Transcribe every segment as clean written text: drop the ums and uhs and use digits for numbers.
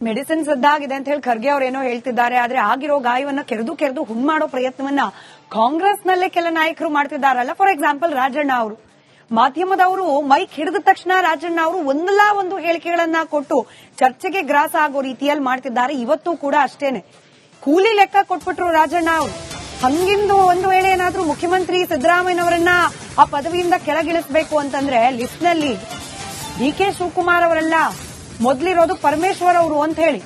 Medicine ಸದ್ದಾಗಿದೆ ಅಂತ ಹೇಳಿ ಖರ್ಗೆ ಅವರೇನೋ ಹೇಳ್ತಿದ್ದಾರೆ. ಆದ್ರೆ ಆಗಿರೋ ಗಾಯವನ್ನ ಕೆರೆದು ಹುಣ್ ಮಾಡೋ ಪ್ರಯತ್ನವನ್ನ ಕಾಂಗ್ರೆಸ್ನಲ್ಲೇ ಕೆಲ ನಾಯಕರು ಮಾಡ್ತಿದ್ದಾರಲ್ಲ. ಫಾರ್ ಎಕ್ಸಾಂಪಲ್ ರಾಜಣ್ಣ ಅವರು, ಮಾಧ್ಯಮದವರು ಮೈಕ್ ಹಿಡಿದ ತಕ್ಷಣ ರಾಜಣ್ಣ ಅವರು ಒಂದಲ್ಲ ಒಂದು ಹೇಳಿಕೆಗಳನ್ನ ಕೊಟ್ಟು ಚರ್ಚೆಗೆ ಗ್ರಾಸ ಆಗೋ ರೀತಿಯಲ್ಲಿ ಮಾಡ್ತಿದ್ದಾರೆ. ಇವತ್ತು ಕೂಡ ಅಷ್ಟೇನೆ, ಕೂಲಿ ಲೆಕ್ಕ ಕೊಟ್ಬಿಟ್ರು ರಾಜಣ್ಣ ಅವರು. ಹಂಗಿಂದು ಒಂದು ವೇಳೆ ಏನಾದ್ರೂ ಮುಖ್ಯಮಂತ್ರಿ ಸಿದ್ದರಾಮಯ್ಯನವರನ್ನ ಆ ಪದವಿಯಿಂದ ಕೆಳಗಿಳಿಸಬೇಕು ಅಂತಂದ್ರೆ ಲಿಸ್ಟ್ ನಲ್ಲಿ ಡಿ.ಕೆ. ಶಿವಕುಮಾರ್ ಅವರೆಲ್ಲ ಮೊದಲಿರೋದು ಪರಮೇಶ್ವರ್ ಅವರು ಅಂತ ಹೇಳಿ,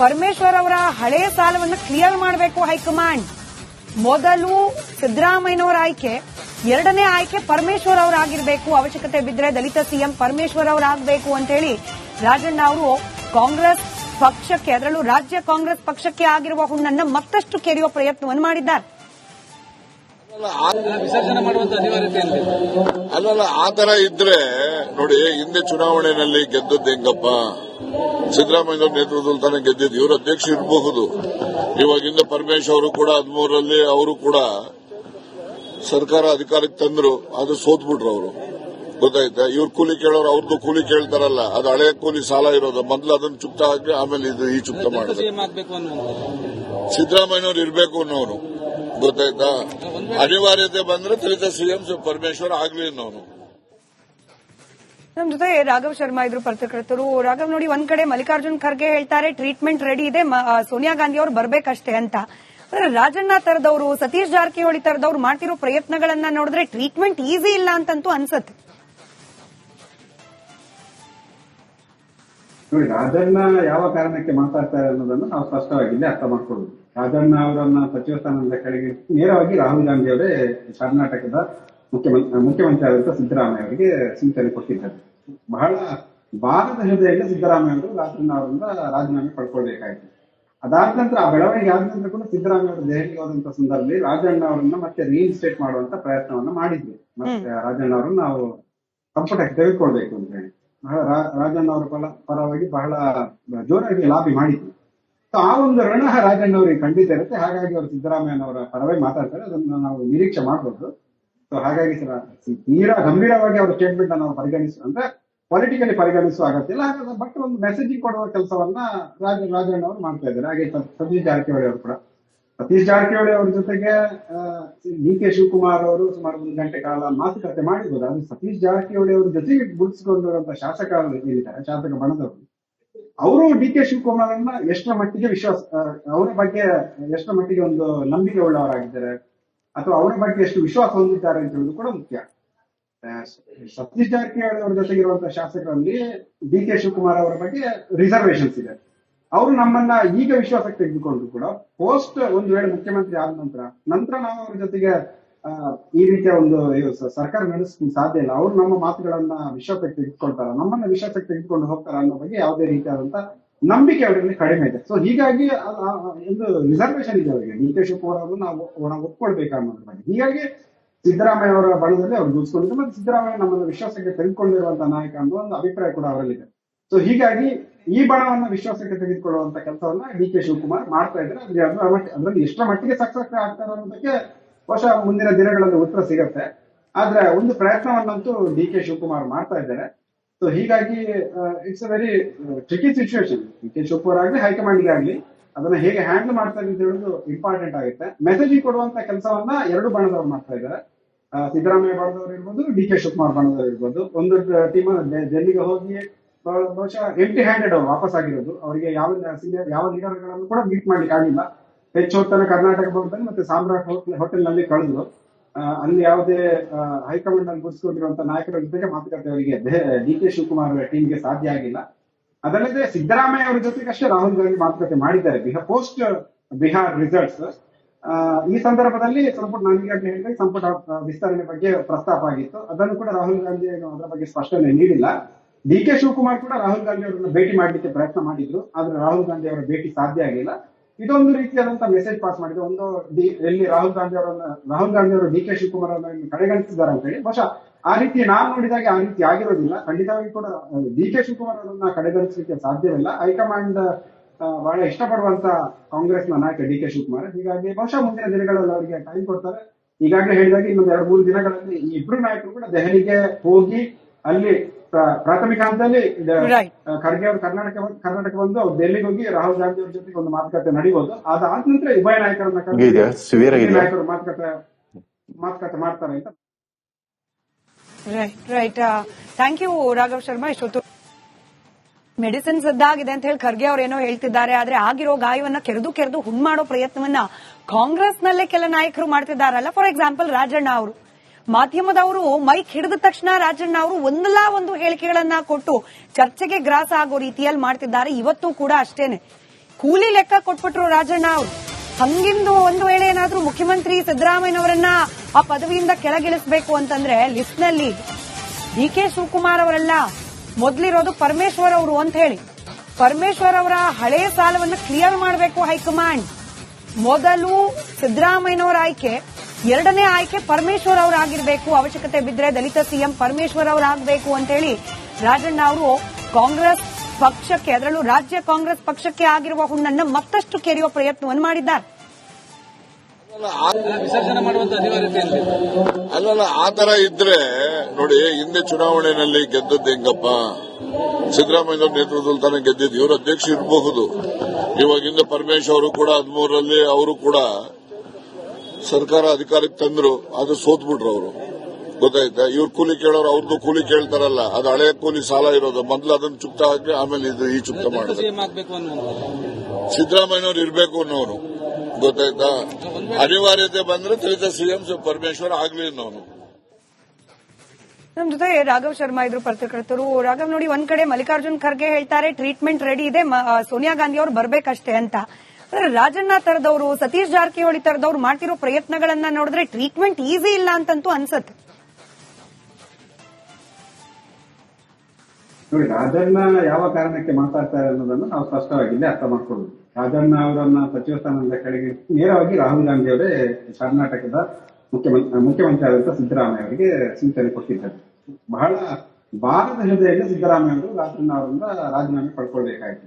ಪರಮೇಶ್ವರ್ ಅವರ ಹಳೆಯ ಸಾಲವನ್ನು ಕ್ಲಿಯರ್ ಮಾಡಬೇಕು ಹೈಕಮಾಂಡ್. ಮೊದಲು ಸಿದ್ದರಾಮಯ್ಯನವರ ಆಯ್ಕೆ, ಎರಡನೇ ಆಯ್ಕೆ ಪರಮೇಶ್ವರ್ ಅವರಾಗಿರ್ಬೇಕು, ಅವಶ್ಯಕತೆ ಬಿದ್ದರೆ ದಲಿತ ಸಿಎಂ ಪರಮೇಶ್ವರ್ ಅವರಾಗಬೇಕು ಅಂತ ಹೇಳಿ ರಾಜಣ್ಣ ಅವರು ಕಾಂಗ್ರೆಸ್ ಪಕ್ಷಕ್ಕೆ, ಅದರಲ್ಲೂ ರಾಜ್ಯ ಕಾಂಗ್ರೆಸ್ ಪಕ್ಷಕ್ಕೆ ಆಗಿರುವ ಹುಣ್ಣನ್ನ ಮತ್ತಷ್ಟು ಕೆರೆಯುವ ಪ್ರಯತ್ನವನ್ನು ಮಾಡಿದ್ದಾರೆ. ವಿಸರ್ಜನೆ ಮಾಡುವಂತ ಅನಿವಾರ್ಯತೆ ಅಲ್ಲಲ್ಲ, ಆ ತರ ಇದ್ರೆ ನೋಡಿ, ಹಿಂದೆ ಚುನಾವಣೆಯಲ್ಲಿ ಗೆದ್ದದ್ದು ಹೆಂಗಪ್ಪ, ಸಿದ್ದರಾಮಯ್ಯ ನೇತೃತ್ವದಲ್ಲಿ ತಾನೇ ಗೆದ್ದಿದ್ದು. ಇವರು ಅಧ್ಯಕ್ಷ ಇರಬಹುದು. ಇವಾಗಿಂದ ಪರಮೇಶ್ ಅವರು ಕೂಡ 13ರಲ್ಲಿ ಅವರು ಕೂಡ ಸರ್ಕಾರ ಅಧಿಕಾರಕ್ಕೆ ತಂದ್ರು, ಅದು ಸೋತ್ಬಿಟ್ರು ಅವರು. ಗೊತ್ತಾಯ್ತಾ? ಇವ್ರು ಕೂಲಿ ಕೇಳೋರು, ಅವ್ರದ್ದು ಕೂಲಿ ಕೇಳ್ತಾರಲ್ಲ, ಅದು ಹಳೆಯ ಕೂಲಿ ಸಾಲ ಇರೋದು. ಮೊದಲು ಅದನ್ನು ಚುಕ್ತ ಹಾಕಿ ಆಮೇಲೆ ಇದು ಈ ಚುಕ್ತ ಮಾಡಿದ್ರು. ಸಿದ್ದರಾಮಯ್ಯನವ್ರು ಇರಬೇಕು ಅನ್ನೋನು, ಗೊತ್ತಾಯ್ತಾ? ಅನಿವಾರ್ಯತೆ ಬಂದ್ರೆ ದಲಿತ ಸಿಎಂ ಪರಮೇಶ್ವರ್ ಆಗ್ಲಿ ಅನ್ನೋನು. ನಮ್ ಜೊತೆ ರಾಘವ್ ಶರ್ಮಾ ಇದ್ರು ಪತ್ರಕರ್ತರು. ರಾಘವ್, ನೋಡಿ, ಒಂದ್ ಕಡೆ ಮಲ್ಲಿಕಾರ್ಜುನ್ ಖರ್ಗೆ ಹೇಳ್ತಾರೆ ಟ್ರೀಟ್ಮೆಂಟ್ ರೆಡಿ ಇದೆ, ಸೋನಿಯಾ ಗಾಂಧಿ ಅವರು ಬರ್ಬೇಕಷ್ಟೇ ಅಂತ. ರಾಜಣ್ಣ ತರದವರು, ಸತೀಶ್ ಜಾರಕಿಹೊಳಿ ತರದವ್ರು ಮಾಡ್ತಿರೋ ಪ್ರಯತ್ನಗಳನ್ನ ನೋಡಿದ್ರೆ ಟ್ರೀಟ್ಮೆಂಟ್ ಈಸಿ ಇಲ್ಲ ಅಂತಂತೂ ಅನ್ಸತ್ತೆ. ನೋಡಿ, ರಾಜಣ್ಣ ಯಾವ ಕಾರಣಕ್ಕೆ ಮಾತಾಡ್ತಾರೆ ಅನ್ನೋದನ್ನು ನಾವು ಸ್ಪಷ್ಟವಾಗಿ ಅರ್ಥ ಮಾಡ್ಕೊಳ್ಳೋದು. ರಾಜಣ್ಣ ಅವರನ್ನ ಸಚಿವ ಸ್ಥಾನದಿಂದ ಕೆಳಗೆ ನೇರವಾಗಿ ರಾಹುಲ್ ಗಾಂಧಿ ಅವರೇ ಕರ್ನಾಟಕದ ಮುಖ್ಯಮಂತ್ರಿ ಆದಂತ ಸಿದ್ದರಾಮಯ್ಯ ಅವರಿಗೆ ಸೂಚನೆ ಕೊಟ್ಟಿದ್ದಾರೆ. ಬಹಳ ಭಾರತ ಹೃದಯದಿಂದ ಸಿದ್ದರಾಮಯ್ಯ ಅವರು ರಾಜಣ್ಣ ಅವರಿಂದ ರಾಜೀನಾಮೆ ಪಡ್ಕೊಳ್ಬೇಕಾಯಿತು. ಅದಾದ ನಂತರ ಆ ಬೆಳವಣಿಗೆ ಆದ ನಂತರ ಕೂಡ ಸಿದ್ದರಾಮಯ್ಯ ಅವರು ದೆಹಲಿಗೆ ಹೋದಂತ ಸಂದರ್ಭದಲ್ಲಿ ರಾಜಣ್ಣ ಅವರನ್ನ ಮತ್ತೆ ರೀಇನ್ಸ್ಟೇಟ್ ಮಾಡುವಂತ ಪ್ರಯತ್ನವನ್ನ ಮಾಡಿದ್ರು. ಮತ್ತೆ ರಾಜಣ್ಣ ಅವರನ್ನು ನಾವು ಸಂಪುಟಕ್ಕೆ ತೆಗೆದುಕೊಳ್ಬೇಕು ಅಂತ ಹೇಳಿ ರಾಜಣ್ಣ ಅವರ ಪರವಾಗಿ ಬಹಳ ಜೋರಾಗಿ ಲಾಬಿ ಮಾಡಿದ್ರು. ಆ ಒಂದು ರಣ ರಾಜಣ್ಣ ಅವರಿಗೆ ಖಂಡಿತ ಇರುತ್ತೆ. ಹಾಗಾಗಿ ಅವರು ಸಿದ್ದರಾಮಯ್ಯನವರ ಪರವಾಗಿ ಮಾತಾಡ್ತಾರೆ, ಅದನ್ನ ನಾವು ನಿರೀಕ್ಷೆ ಮಾಡಬಹುದು. ಸೊ ಹಾಗಾಗಿ ತೀರಾ ಗಂಭೀರವಾಗಿ ಅವರ ಸ್ಟೇಟ್ಮೆಂಟ್ ನಾವು ಅಂದ್ರೆ ಪೊಲಿಟಿಕಲಿ ಪರಿಗಣಿಸುವ ಅಗತ್ಯ ಇಲ್ಲ. ಬಟ್ ಒಂದು ಮೆಸೇಜಿಂಗ್ ಕೊಡುವ ಕೆಲಸವನ್ನ ರಾಜಣ್ಣ ಅವರು ಮಾಡ್ತಾ ಇದ್ದಾರೆ. ಹಾಗೆ ಸತೀಶ್ ಜಾರಕಿಹೊಳಿ ಅವರು ಕೂಡ, ಸತೀಶ್ ಜಾರಕಿಹೊಳಿ ಅವರ ಜೊತೆಗೆ ಡಿ.ಕೆ. ಶಿವಕುಮಾರ್ ಅವರು ಸುಮಾರು 1 ಗಂಟೆ ಕಾಲ ಮಾತುಕತೆ ಮಾಡಿರ್ಬೋದು. ಅದು ಸತೀಶ್ ಜಾರಕಿಹೊಳಿ ಅವರ ಜೊತೆಗೆ ಗುರುತಿಸಿಕೊಂಡಿರುವಂತಹ ಶಾಸಕರು ಏನಿದ್ದಾರೆ, ಶಾಸಕ ಬಣದವರು, ಅವರು ಡಿ.ಕೆ. ಶಿವಕುಮಾರ್ ಅನ್ನ ಎಷ್ಟರ ಮಟ್ಟಿಗೆ ಅವರ ಬಗ್ಗೆ ಎಷ್ಟರ ಮಟ್ಟಿಗೆ ಒಂದು ನಂಬಿಕೆ ಉಳ್ಳವರಾಗಿದ್ದಾರೆ ಅಥವಾ ಅವರ ಬಗ್ಗೆ ಎಷ್ಟು ವಿಶ್ವಾಸ ಹೊಂದಿದ್ದಾರೆ ಅಂತ ಹೇಳುದು ಕೂಡ ಮುಖ್ಯ. ಸತೀಶ್ ಜಾರಕಿಹೊಳಿ ಅವರ ಜೊತೆಗಿರುವಂತಹ ಶಾಸಕರಲ್ಲಿ ಡಿ.ಕೆ. ಶಿವಕುಮಾರ್ ಅವರ ಬಗ್ಗೆ ರಿಸರ್ವೇಶನ್ಸ್ ಇದೆ. ಅವರು ನಮ್ಮನ್ನ ಈಗ ವಿಶ್ವಾಸಕ್ಕೆ ತೆಗೆದುಕೊಂಡ್ರು ಕೂಡ ಪೋಸ್ಟ್ ಒಂದು ವೇಳೆ ಮುಖ್ಯಮಂತ್ರಿ ಆದ ನಂತರ ನಾವು ಅವ್ರ ಜೊತೆಗೆ ಈ ರೀತಿಯ ಒಂದು ಸರ್ಕಾರ ನಡೆಸಲು ಸಾಧ್ಯ ಇಲ್ಲ. ಅವರು ನಮ್ಮ ಮಾತುಗಳನ್ನ ವಿಶ್ವಾಸಕ್ಕೆ ತೆಗೆದುಕೊಳ್ತಾರ, ನಮ್ಮನ್ನ ವಿಶ್ವಾಸಕ್ಕೆ ತೆಗೆದುಕೊಂಡು ಹೋಗ್ತಾರ ಅನ್ನೋ ಬಗ್ಗೆ ಯಾವುದೇ ರೀತಿಯಾದಂತ ನಂಬಿಕೆ ಅವರಲ್ಲಿ ಕಡಿಮೆ ಇದೆ. ಸೊ ಹೀಗಾಗಿ ಒಂದು ರಿಸರ್ವೇಶನ್ ಇದೆ ಅವರಿಗೆ. ಡಿ.ಕೆ. ಶಿವಕುಮಾರ್ ಅವರು ನಾವು ಒಪ್ಕೊಳ್ಬೇಕು ಅನ್ನೋದ್ರ ಬಗ್ಗೆ. ಹೀಗಾಗಿ ಸಿದ್ದರಾಮಯ್ಯ ಅವರ ಬಣದಲ್ಲಿ ಅವ್ರು ಗುರುತಿಸ್ಕೊಂಡಿದ್ರು. ಮತ್ತೆ ಸಿದ್ದರಾಮಯ್ಯ ನಮ್ಮನ್ನು ವಿಶ್ವಾಸಕ್ಕೆ ತೆಗೆದುಕೊಂಡಿರುವಂತಹ ನಾಯಕ ಅನ್ನೋ ಒಂದು ಅಭಿಪ್ರಾಯ ಕೂಡ ಅವರಲ್ಲಿದೆ. ಸೊ ಹೀಗಾಗಿ ಈ ಬಣವನ್ನ ವಿಶ್ವಾಸಕ್ಕೆ ತೆಗೆದುಕೊಳ್ಳುವಂತ ಕೆಲಸವನ್ನ ಡಿ.ಕೆ. ಶಿವಕುಮಾರ್ ಮಾಡ್ತಾ ಇದ್ದಾರೆ. ಅದರಲ್ಲಿ ಎಷ್ಟರ ಮಟ್ಟಿಗೆ ಸಕ್ಸಸ್ ಆಗ್ತಾರೆ ಅನ್ನೋದಕ್ಕೆ ಬಹುಶಃ ಮುಂದಿನ ದಿನಗಳಲ್ಲಿ ಉತ್ತರ ಸಿಗತ್ತೆ. ಆದ್ರೆ ಒಂದು ಪ್ರಯತ್ನವನ್ನಂತೂ ಡಿ.ಕೆ. ಶಿವಕುಮಾರ್ ಮಾಡ್ತಾ ಇದ್ದಾರೆ. ಸೊ ಹೀಗಾಗಿ it's a very tricky situation. D K. Shivakumar ಆಗ್ಲಿ ಹೈಕಮಾಂಡ್ಗೆ ಆಗ್ಲಿ ಅದನ್ನ ಹೇಗೆ ಹ್ಯಾಂಡಲ್ ಮಾಡ್ತಾರೆ ಅಂತ ಹೇಳೋದು ಇಂಪಾರ್ಟೆಂಟ್ ಆಗುತ್ತೆ. ಮೆಸೇಜಿಂಗ್ ಕೊಡುವಂತ ಕೆಲಸವನ್ನ ಎರಡು ಬಣದವ್ರು ಮಾಡ್ತಾ ಇದ್ದಾರೆ. ಸಿದ್ದರಾಮಯ್ಯ ಬಣದವರು ಇರ್ಬೋದು, ಡಿ.ಕೆ. ಶಿವಕುಮಾರ್ ಬಣದವರು ಇರ್ಬೋದು. ಒಂದು ಟೀಮ್ ಡೆಲ್ಲಿಗೆ ಹೋಗಿ ಬಹುಶಃ ಎಂಟಿ ಹ್ಯಾಂಡೆಡ್ ಅವರು ವಾಪಸ್ ಆಗಿರೋದು. ಅವರಿಗೆ ಯಾವ ಲೀಡರ್ಗಳನ್ನು ಕೂಡ ಮೀಟ್ ಮಾಡ್ಲಿಕ್ಕೆ ಆಗಿಲ್ಲ. ಹೆಚ್ಚು ಹೊತ್ತನ ಕರ್ನಾಟಕ ಭವನದಲ್ಲಿ ಮತ್ತೆ ಸಾಮ್ರಾಟ್ ಹೋಟೆಲ್ ನಲ್ಲಿ ಕಳೆದ್ರು. ಅಲ್ಲಿ ಯಾವುದೇ ಹೈಕಮಾಂಡ್ ನಲ್ಲಿ ಗುರುತಿಸಿಕೊಂಡಿರುವಂತಹ ನಾಯಕರ ಜೊತೆಗೆ ಮಾತುಕತೆ ಅವರಿಗೆ ಡಿ.ಕೆ. ಶಿವಕುಮಾರ್ ಟೀಮ್ಗೆ ಸಾಧ್ಯ ಆಗಿಲ್ಲ. ಅದಲ್ಲದೆ ಸಿದ್ದರಾಮಯ್ಯ ಅವರ ಜೊತೆಗಷ್ಟೇ ರಾಹುಲ್ ಗಾಂಧಿ ಮಾತುಕತೆ ಮಾಡಿದ್ದಾರೆ ಪೋಸ್ಟ್ ಬಿಹಾರ್ ರಿಸಲ್ಟ್ಸ್. ಈ ಸಂದರ್ಭದಲ್ಲಿ ಸಂಪುಟ ವಿಸ್ತರಣೆ ಬಗ್ಗೆ ಪ್ರಸ್ತಾಪ ಆಗಿತ್ತು. ಅದನ್ನು ಕೂಡ ರಾಹುಲ್ ಗಾಂಧಿ ಅದರ ಬಗ್ಗೆ ಸ್ಪಷ್ಟನೆ ನೀಡಿಲ್ಲ. ಡಿ.ಕೆ. ಶಿವಕುಮಾರ್ ಕೂಡ ರಾಹುಲ್ ಗಾಂಧಿ ಅವರನ್ನ ಭೇಟಿ ಮಾಡಲಿಕ್ಕೆ ಪ್ರಯತ್ನ ಮಾಡಿದ್ರು. ಆದ್ರೆ ರಾಹುಲ್ ಗಾಂಧಿ ಅವರ ಭೇಟಿ ಸಾಧ್ಯ ಆಗಿಲ್ಲ. ಇದೊಂದು ರೀತಿಯಾದಂತಹ ಮೆಸೇಜ್ ಪಾಸ್ ಮಾಡಿದೆ. ಎಲ್ಲಿ ರಾಹುಲ್ ಗಾಂಧಿ ಅವರು ಡಿ.ಕೆ. ಶಿವಕುಮಾರ್ ಅವರನ್ನು ಕಡೆಗಣಿಸಿದ್ದಾರೆ ಅಂತ ಹೇಳಿ. ಬಹುಶಃ ಆ ರೀತಿ ನಾನು ನೋಡಿದಾಗ ಆ ರೀತಿ ಆಗಿರೋದಿಲ್ಲ. ಖಂಡಿತವಾಗಿ ಕೂಡ ಡಿ.ಕೆ. ಶಿವಕುಮಾರ್ ಅವರನ್ನ ಕಡೆಗಣಿಸಲಿಕ್ಕೆ ಸಾಧ್ಯವಿಲ್ಲ. ಹೈಕಮಾಂಡ್ ಬಹಳ ಇಷ್ಟಪಡುವಂತ ಕಾಂಗ್ರೆಸ್ನ ನಾಯಕ ಡಿ.ಕೆ. ಶಿವಕುಮಾರ್. ಹೀಗಾಗಿ ಬಹುಶಃ ಮುಂದಿನ ದಿನಗಳಲ್ಲಿ ಅವರಿಗೆ ಟೈಮ್ ಕೊಡ್ತಾರೆ. ಈಗಾಗಲೇ ಹೇಳಿದಾಗ ಇನ್ನೊಂದು 2-3 ದಿನಗಳಲ್ಲಿ ಈ ಇಬ್ರು ನಾಯಕರು ಕೂಡ ದೆಹಲಿಗೆ ಹೋಗಿ ಅಲ್ಲಿ ಪ್ರಾಥಮಿಕ ಹಂತದಲ್ಲಿ Right. ಖರ್ಗೆ ಅವರು ಕರ್ನಾಟಕ ಬಂದು ಅವ್ರು ಡೆಲ್ಲಿಗೆ ಹೋಗಿ ರಾಹುಲ್ ಗಾಂಧಿ ಅವ್ರ ಜೊತೆಗೆ ಒಂದು ಮಾತುಕತೆ ನಡೆಯಬಹುದು. ಅದಾದ ನಂತರ ಉಭಯ ನಾಯಕರನ್ನ ನಾಯಕರು ಮಾತುಕತೆ ಮಾಡ್ತಾರೆ ಅಂತ. Right. Thank you Raghav Sharma. ಇಷ್ಟೊತ್ತು ಮೆಡಿಸಿನ್ ಸದ್ದಾಗಿದೆ ಅಂತ ಹೇಳಿ ಖರ್ಗೆ ಅವರೇನೋ ಹೇಳ್ತಿದ್ದಾರೆ, ಆದ್ರೆ ಆಗಿರೋ ಗಾಯವನ್ನ ಕೆರೆದು ಹುಣ್ ಮಾಡೋ ಪ್ರಯತ್ನವನ್ನ ಕಾಂಗ್ರೆಸ್ನಲ್ಲೇ ಕೆಲ ನಾಯಕರು ಮಾಡ್ತಿದ್ದಾರಲ್ಲ. ಫಾರ್ ಎಕ್ಸಾಂಪಲ್ ರಾಜಣ್ಣ ಅವರು, ಮಾಧ್ಯಮದವರು ಮೈಕ್ ಹಿಡಿದ ತಕ್ಷಣ ರಾಜಣ್ಣ ಅವರು ಒಂದಲ್ಲ ಒಂದು ಹೇಳಿಕೆಗಳನ್ನ ಕೊಟ್ಟು ಚರ್ಚೆಗೆ ಗ್ರಾಸ ಆಗೋ ರೀತಿಯಲ್ಲಿ ಮಾಡ್ತಿದ್ದಾರೆ. ಇವತ್ತು ಕೂಡ ಅಷ್ಟೇನೆ ಕೂಲಿ ಲೆಕ್ಕ ಕೊಟ್ಬಿಟ್ರು ರಾಜಣ್ಣ ಅವರು. ಹಂಗಿಂದು ಒಂದು ವೇಳೆ ಏನಾದ್ರೂ ಮುಖ್ಯಮಂತ್ರಿ ಸಿದ್ದರಾಮಯ್ಯನವರನ್ನ ಆ ಪದವಿಯಿಂದ ಕೆಳಗಿಳಿಸಬೇಕು ಅಂತಂದ್ರೆ ಲಿಸ್ಟ್ ನಲ್ಲಿ ಡಿ.ಕೆ. ಶಿವಕುಮಾರ್ ಅವರೆಲ್ಲ ಮೊದಲಿರೋದು ಪರಮೇಶ್ವರ್ ಅವರು ಅಂತ ಹೇಳಿ, ಪರಮೇಶ್ವರ್ ಅವರ ಹಳೆಯ ಸಾಲವನ್ನು ಕ್ಲಿಯರ್ ಮಾಡಬೇಕು ಹೈಕಮಾಂಡ್. ಮೊದಲು ಸಿದ್ದರಾಮಯ್ಯನವರ ಆಯ್ಕೆ, ಎರಡನೇ ಆಯ್ಕೆ ಪರಮೇಶ್ವರ್ ಅವರು ಆಗಿರಬೇಕು, ಅವಶ್ಯಕತೆ ಬಿದ್ದರೆ ದಲಿತ ಸಿಎಂ ಪರಮೇಶ್ವರ್ ಅವರು ಆಗಬೇಕು ಅಂತ ಹೇಳಿ ರಾಜಣ್ಣ ಅವರು ಕಾಂಗ್ರೆಸ್ ಪಕ್ಷಕ್ಕೆ, ಅದರಲ್ಲೂ ರಾಜ್ಯ ಕಾಂಗ್ರೆಸ್ ಪಕ್ಷಕ್ಕೆ ಆಗಿರುವ ಹುಣ್ಣನ್ನ ಮತ್ತಷ್ಟು ಕೆರೆಯುವ ಪ್ರಯತ್ನವನ್ನು ಮಾಡಿದ್ದಾರೆ. ವಿಸರ್ಜನೆ ಮಾಡುವಂತ ಅನಿವಾರ್ಯತೆ ಅಲ್ಲಲ್ಲ, ಆ ತರ ಇದ್ರೆ ನೋಡಿ, ಹಿಂದೆ ಚುನಾವಣೆಯಲ್ಲಿ ಗೆದ್ದದ್ದು ಹೆಂಗಪ್ಪ, ಸಿದ್ದರಾಮಯ್ಯ ನೇತೃತ್ವದಲ್ಲಿ ತಾನೇ ಗೆದ್ದಿದ್ದು. ಇವರು ಅಧ್ಯಕ್ಷ ಇರಬಹುದು. ಇವಾಗ ಹಿಂದೆ ಪರಮೇಶ್ ಅವರು ಕೂಡ 13ರಲ್ಲಿ ಅವರು ಕೂಡ ಸರ್ಕಾರ ಅಧಿಕಾರಕ್ಕೆ ತಂದ್ರು, ಅದು ಸೋತ್ಬಿಟ್ರು ಅವರು. ಗೊತ್ತಾಯ್ತಾ? ಇವ್ರು ಕೂಲಿ ಕೇಳೋರು, ಅವ್ರದ್ದು ಕೂಲಿ ಕೇಳ್ತಾರಲ್ಲ, ಅದು ಹಳೆಯ ಕೂಲಿ ಸಾಲ ಇರೋದು. ಮೊದಲು ಅದನ್ನು ಚುಕ್ತ ಹಾಕಿ ಆಮೇಲೆ ಇದು ಈ ಚುಕ್ತ ಮಾಡಿದ್ರು. ಸಿದ್ದರಾಮಯ್ಯನವ್ರು ಇರಬೇಕು ಅನ್ನೋನು. ಗೊತ್ತಾಯ್ತಾ? ಅನಿವಾರ್ಯತೆ ಬಂದ್ರೆ ದಲಿತ ಸಿಎಂ ಪರಮೇಶ್ವರ್ ಆಗ್ಲಿ ಅನ್ನೋನು. ನಮ್ ಜೊತೆ ರಾಘವ್ ಶರ್ಮಾ ಇದ್ರು ಪತ್ರಕರ್ತರು. ರಾಘವ್, ನೋಡಿ, ಒಂದ್ ಕಡೆ ಮಲ್ಲಿಕಾರ್ಜುನ್ ಖರ್ಗೆ ಹೇಳ್ತಾರೆ ಟ್ರೀಟ್ಮೆಂಟ್ ರೆಡಿ ಇದೆ, ಸೋನಿಯಾ ಗಾಂಧಿ ಅವರು ಬರ್ಬೇಕಷ್ಟೇ ಅಂತ. ರಾಜಣ್ಣ ತರದವರು, ಸತೀಶ್ ಜಾರಕಿಹೊಳಿ ತರದವ್ರು ಮಾಡ್ತಿರೋ ಪ್ರಯತ್ನಗಳನ್ನ ನೋಡಿದ್ರೆ ಟ್ರೀಟ್ಮೆಂಟ್ ಈಸಿ ಇಲ್ಲ ಅಂತಂತೂ ಅನ್ಸತ್ತೆ. ನೋಡಿ, ರಾಜಣ್ಣ ಯಾವ ಕಾರಣಕ್ಕೆ ಮಾತಾಡ್ತಾರೆ ಅನ್ನೋದನ್ನು ನಾವು ಸ್ಪಷ್ಟವಾಗಿಲ್ಲೇ ಅರ್ಥ ಮಾಡ್ಕೊಳ್ಳೋದು. ರಾಜಣ್ಣ ಅವರನ್ನ ಸಚಿವ ಸ್ಥಾನದಿಂದ ಕೆಳಗೆ ನೇರವಾಗಿ ರಾಹುಲ್ ಗಾಂಧಿ ಅವರೇ ಕರ್ನಾಟಕದ ಮುಖ್ಯಮಂತ್ರಿ ಆದಂತ ಸಿದ್ದರಾಮಯ್ಯ ಅವರಿಗೆ ಸೂಚನೆ ಕೊಟ್ಟಿದ್ದಾರೆ. ಬಹಳ ಭಾರದ ಹೃದಯದಲ್ಲಿ ಸಿದ್ದರಾಮಯ್ಯ ಅವರು ರಾಜಣ್ಣ ಅವರಿಂದ ರಾಜೀನಾಮೆ ಪಡ್ಕೊಳ್ಬೇಕಾಯಿತು.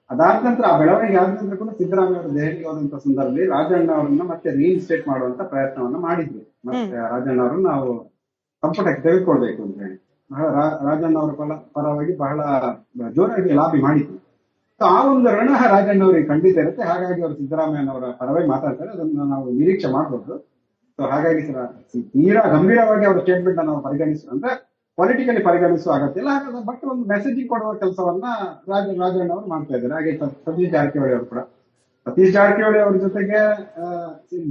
ಅದಾದ ನಂತರ ಆ ಬೆಳವಣಿಗೆ ಆದ ನಂತರ ಕೂಡ ಸಿದ್ದರಾಮಯ್ಯ ಅವರು ದೆಹಲಿಗೆ ಹೋದಂತ ಸಂದರ್ಭದಲ್ಲಿ ರಾಜಣ್ಣ ಅವರನ್ನ ಮತ್ತೆ ರೀಇನ್ಸ್ಟೇಟ್ ಮಾಡುವಂತ ಪ್ರಯತ್ನವನ್ನ ಮಾಡಿದ್ರು. ಮತ್ತೆ ರಾಜಣ್ಣ ಅವರನ್ನು ನಾವು ಸಂಪುಟಕ್ಕೆ ತೆಗೆದುಕೊಳ್ಬೇಕು ಅಂತ ಹೇಳಿ ರಾಜಣ್ಣ ಅವರ ಪರವಾಗಿ ಬಹಳ ಜೋರಾಗಿ ಲಾಬಿ ಮಾಡಿದ್ರು. ಆ ಒಂದು ರಣ ರಾಜಣ್ಣ ಅವರಿಗೆ ಖಂಡಿತ ಇರುತ್ತೆ. ಹಾಗಾಗಿ ಅವರು ಸಿದ್ದರಾಮಯ್ಯನವರ ಪರವಾಗಿ ಮಾತಾಡ್ತಾರೆ, ಅದನ್ನ ನಾವು ನಿರೀಕ್ಷೆ ಮಾಡಬಹುದು. ಸೊ ಹಾಗಾಗಿ ತೀರಾ ಗಂಭೀರವಾಗಿ ಅವರ ಸ್ಟೇಟ್ಮೆಂಟ್ ನಾವು ಅಂದ್ರೆ ಪೊಲಿಟಿಕಲಿ ಪರಿಗಣಿಸುವ ಅಗತ್ಯ ಇಲ್ಲ. ಬಟ್ ಒಂದು ಮೆಸೇಜಿಂಗ್ ಕೊಡುವ ಕೆಲಸವನ್ನ ರಾಜಣ್ಣ ಅವರು ಮಾಡ್ತಾ ಇದ್ದಾರೆ. ಹಾಗೆ ಸತೀಶ್ ಜಾರಕಿಹೊಳಿ ಅವರು ಕೂಡ, ಸತೀಶ್ ಜಾರಕಿಹೊಳಿ ಅವರ ಜೊತೆಗೆ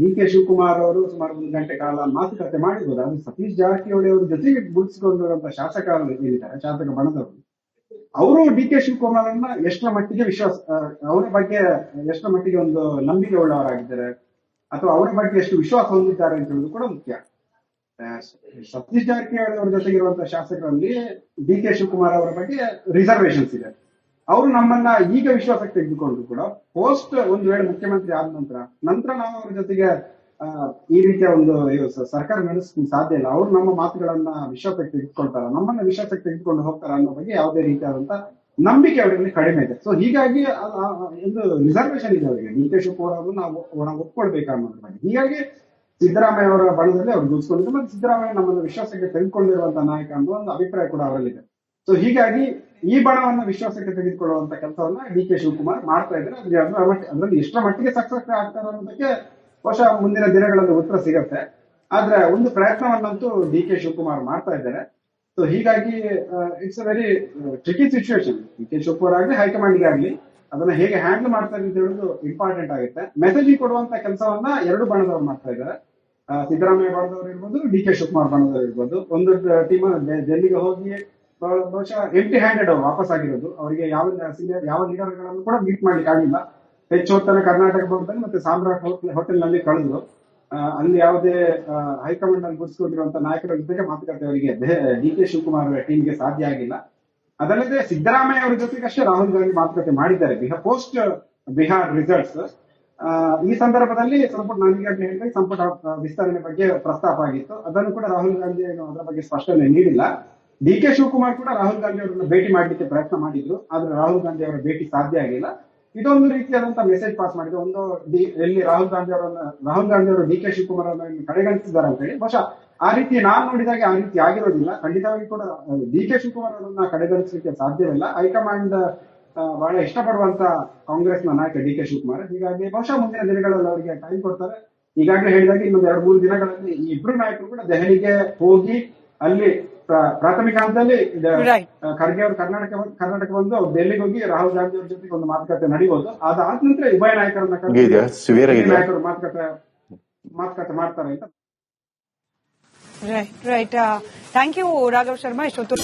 ಡಿ.ಕೆ. ಶಿವಕುಮಾರ್ ಅವರು ಸುಮಾರು 1 ಗಂಟೆ ಕಾಲ ಮಾತುಕತೆ ಮಾಡಿದ್ರು. ಅದು ಸತೀಶ್ ಜಾರಕಿಹೊಳಿ ಅವರ ಜೊತೆಗೆ ಗುರುತಿಸಿಕೊಂಡಿರುವಂತಹ ಶಾಸಕರು ಏನಿದ್ದಾರೆ, ಶಾಸಕ ಬಣದವರು, ಅವರು ಡಿ.ಕೆ. ಶಿವಕುಮಾರ್ ಅನ್ನ ಎಷ್ಟರ ಮಟ್ಟಿಗೆ ಅವರ ಬಗ್ಗೆ ಎಷ್ಟರ ಮಟ್ಟಿಗೆ ಒಂದು ನಂಬಿಕೆ ಉಳ್ಳವರಾಗಿದ್ದಾರೆ ಅಥವಾ ಅವರ ಬಗ್ಗೆ ಎಷ್ಟು ವಿಶ್ವಾಸ ಹೊಂದಿದ್ದಾರೆ ಅಂತ ಹೇಳುದು ಕೂಡ ಮುಖ್ಯ. ಸತೀಶ್ ಜಾರಕಿಹೊಳಿ ಅವರ ಜೊತೆಗಿರುವಂತಹ ಶಾಸಕರಲ್ಲಿ ಡಿ.ಕೆ. ಶಿವಕುಮಾರ್ ಅವರ ಬಗ್ಗೆ ರಿಸರ್ವೇಶನ್ಸ್ ಇದೆ. ಅವರು ನಮ್ಮನ್ನ ಈಗ ವಿಶ್ವಾಸಕ್ಕೆ ತೆಗೆದುಕೊಂಡ್ರು ಕೂಡ ಪೋಸ್ಟ್ ಒಂದು ವೇಳೆ ಮುಖ್ಯಮಂತ್ರಿ ಆದ ನಂತರ ನಾವು ಅವರ ಜೊತೆಗೆ ಈ ರೀತಿಯ ಒಂದು ಸರ್ಕಾರ ನಡೆಸಲು ಸಾಧ್ಯ ಇಲ್ಲ. ಅವರು ನಮ್ಮ ಮಾತುಗಳನ್ನ ವಿಶ್ವಾಸಕ್ಕೆ ತೆಗೆದುಕೊಳ್ತಾರ, ನಮ್ಮನ್ನ ವಿಶ್ವಾಸಕ್ಕೆ ತೆಗೆದುಕೊಂಡು ಹೋಗ್ತಾರ ಅನ್ನೋ ಬಗ್ಗೆ ಯಾವುದೇ ರೀತಿಯಾದಂತ ನಂಬಿಕೆ ಅವರಲ್ಲಿ ಕಡಿಮೆ ಇದೆ. ಸೊ ಹೀಗಾಗಿ ಒಂದು ರಿಸರ್ವೇಶನ್ ಇದೆ ಅವರಿಗೆ. ಡಿ.ಕೆ. ಶಿವಕುಮಾರ್ ಅವರು ನಾವು ಒಪ್ಕೊಳ್ಬೇಕು ಅನ್ನೋದ್ರ ಬಗ್ಗೆ. ಹೀಗಾಗಿ ಸಿದ್ದರಾಮಯ್ಯ ಅವರ ಬಣದಲ್ಲಿ ಅವ್ರು ಗುರುತಿಸಿಕೊಂಡಿದ್ರು. ಮತ್ತೆ ಸಿದ್ದರಾಮಯ್ಯ ನಮ್ಮನ್ನು ವಿಶ್ವಾಸಕ್ಕೆ ತೆಗೆದುಕೊಂಡಿರುವಂತಹ ನಾಯಕ ಅನ್ನೋ ಒಂದು ಅಭಿಪ್ರಾಯ ಕೂಡ ಅವರಲ್ಲಿದೆ. ಸೊ ಹೀಗಾಗಿ ಈ ಬಣವನ್ನ ವಿಶ್ವಾಸಕ್ಕೆ ತೆಗೆದುಕೊಳ್ಳುವಂತ ಕೆಲಸವನ್ನ ಡಿ.ಕೆ. ಶಿವಕುಮಾರ್ ಮಾಡ್ತಾ ಇದ್ದಾರೆ. ಅದರಲ್ಲಿ ಎಷ್ಟರ ಮಟ್ಟಿಗೆ ಸಕ್ಸಸ್ ಆಗ್ತಾರೆ ಅನ್ನೋದಕ್ಕೆ ಬಹುಶಃ ಮುಂದಿನ ದಿನಗಳಲ್ಲಿ ಉತ್ತರ ಸಿಗತ್ತೆ. ಆದ್ರೆ ಒಂದು ಪ್ರಯತ್ನವನ್ನಂತೂ ಡಿ.ಕೆ. ಶಿವಕುಮಾರ್ ಮಾಡ್ತಾ ಇದ್ದಾರೆ. ಸೊ ಹೀಗಾಗಿ it's a very tricky situation. D K. Shivakumar ಆಗಲಿ ಹೈಕಮಾಂಡ್ಗೆ ಆಗ್ಲಿ ಅದನ್ನ ಹೇಗೆ ಹ್ಯಾಂಡಲ್ ಮಾಡ್ತಾರೆ ಅಂತ ಹೇಳೋದು ಇಂಪಾರ್ಟೆಂಟ್ ಆಗುತ್ತೆ. ಮೆಸೇಜಿಂಗ್ ಕೊಡುವಂತ ಕೆಲಸವನ್ನ ಎರಡು ಬಣದವ್ರು ಮಾಡ್ತಾ ಇದ್ದಾರೆ. ಸಿದ್ದರಾಮಯ್ಯ ಬಣದವರು ಇರ್ಬೋದು, ಡಿ.ಕೆ. ಶಿವಕುಮಾರ್ ಬಣದವರು ಇರ್ಬೋದು. ಒಂದು ಟೀಮ್ ಡೆಲ್ಲಿಗೆ ಹೋಗಿ ಬಹುಶಃ ಎಂಟಿ ಹ್ಯಾಂಡೆಡ್ ಅವರು ವಾಪಸ್ ಆಗಿರೋದು. ಅವರಿಗೆ ಯಾವ ಲೀಡರ್ಗಳನ್ನು ಕೂಡ ಮೀಟ್ ಮಾಡ್ಲಿಕ್ಕೆ ಆಗಿಲ್ಲ. ಹೆಚ್ಚು ಹೊತ್ತನ ಕರ್ನಾಟಕ ಭವನದಲ್ಲಿ ಮತ್ತೆ ಸಾಮ್ರಾಟ್ ಹೋಟೆಲ್ ನಲ್ಲಿ ಕಳೆದ್ರು. ಅಲ್ಲಿ ಯಾವುದೇ ಹೈಕಮಾಂಡ್ ಅಲ್ಲಿ ಗುರುತಿಸಿಕೊಂಡಿರುವಂತಹ ನಾಯಕರ ಜೊತೆಗೆ ಮಾತುಕತೆ ಅವರಿಗೆ ಡಿ.ಕೆ. ಶಿವಕುಮಾರ್ ಟೀಮ್ಗೆ ಸಾಧ್ಯ ಆಗಿಲ್ಲ. ಅದಲ್ಲದೆ ಸಿದ್ದರಾಮಯ್ಯ ಅವರ ಜೊತೆಗಷ್ಟೇ ರಾಹುಲ್ ಗಾಂಧಿ ಮಾತುಕತೆ ಮಾಡಿದ್ದಾರೆ ಪೋಸ್ಟ್ ಬಿಹಾರ್ ರಿಸಲ್ಟ್ಸ್. ಈ ಸಂದರ್ಭದಲ್ಲಿ ಸಂಪುಟ ವಿಸ್ತರಣೆ ಬಗ್ಗೆ ಪ್ರಸ್ತಾಪ ಆಗಿತ್ತು. ಅದನ್ನು ಕೂಡ ರಾಹುಲ್ ಗಾಂಧಿ ಅದರ ಬಗ್ಗೆ ಸ್ಪಷ್ಟನೆ ನೀಡಿಲ್ಲ. ಡಿ.ಕೆ. ಶಿವಕುಮಾರ್ ಕೂಡ ರಾಹುಲ್ ಗಾಂಧಿ ಅವರನ್ನ ಭೇಟಿ ಮಾಡಲಿಕ್ಕೆ ಪ್ರಯತ್ನ ಮಾಡಿದ್ರು. ಆದ್ರೆ ರಾಹುಲ್ ಗಾಂಧಿ ಅವರ ಭೇಟಿ ಸಾಧ್ಯ ಆಗಿಲ್ಲ. ಇದೊಂದು ರೀತಿಯಾದಂತಹ ಮೆಸೇಜ್ ಪಾಸ್ ಮಾಡಿದೆ. ಎಲ್ಲಿ ರಾಹುಲ್ ಗಾಂಧಿ ಅವರು ಡಿ.ಕೆ. ಶಿವಕುಮಾರ್ ಅವರನ್ನು ಕಡೆಗಣಿಸಿದ್ದಾರೆ ಅಂತ ಹೇಳಿ ಬಹುಶಃ ಆ ರೀತಿ ನಾನು ನೋಡಿದಾಗ ಆ ರೀತಿ ಆಗಿರೋದಿಲ್ಲ. ಖಂಡಿತವಾಗಿ ಕೂಡ ಡಿ ಕೆ ಶಿವಕುಮಾರ್ ಅವರನ್ನ ಕಡೆಗಣಿಸಲಿಕ್ಕೆ ಸಾಧ್ಯವಿಲ್ಲ. ಹೈಕಮಾಂಡ್ ಬಹಳ ಇಷ್ಟಪಡುವಂತ ಕಾಂಗ್ರೆಸ್ನ ನಾಯಕ ಡಿ ಕೆ ಶಿವಕುಮಾರ್. ಹೀಗಾಗಿ ಬಹುಶಃ ಮುಂದಿನ ದಿನಗಳಲ್ಲಿ ಅವರಿಗೆ ಟೈಮ್ ಕೊಡ್ತಾರೆ. ಈಗಾಗಲೇ ಹೇಳಿದಾಗ ಇನ್ನೊಂದು 2-3 ದಿನಗಳಲ್ಲಿ ಈ ಇಬ್ರು ನಾಯಕರು ಕೂಡ ದೆಹಲಿಗೆ ಹೋಗಿ ಅಲ್ಲಿ ಪ್ರಾಥಮಿಕ ಹಂತದಲ್ಲಿ Right. ಖರ್ಗೆ ಅವರು ಕರ್ನಾಟಕ ಬಂದು ಅವ್ರು ಡೆಲ್ಲಿಗೆ ಹೋಗಿ ರಾಹುಲ್ ಗಾಂಧಿ ಅವ್ರ ಜೊತೆಗೆ ಒಂದು ಮಾತುಕತೆ ನಡೆಯಬಹುದು. ಅದಾದ ನಂತರ ಉಭಯ ನಾಯಕರನ್ನ ಕರೆದು ನಾಯಕರು ಮಾತುಕತೆ ಮಾಡ್ತಾರೆ ಅಂತ. Right. Thank you Raghav Sharma. ಇಷ್ಟೊತ್ತು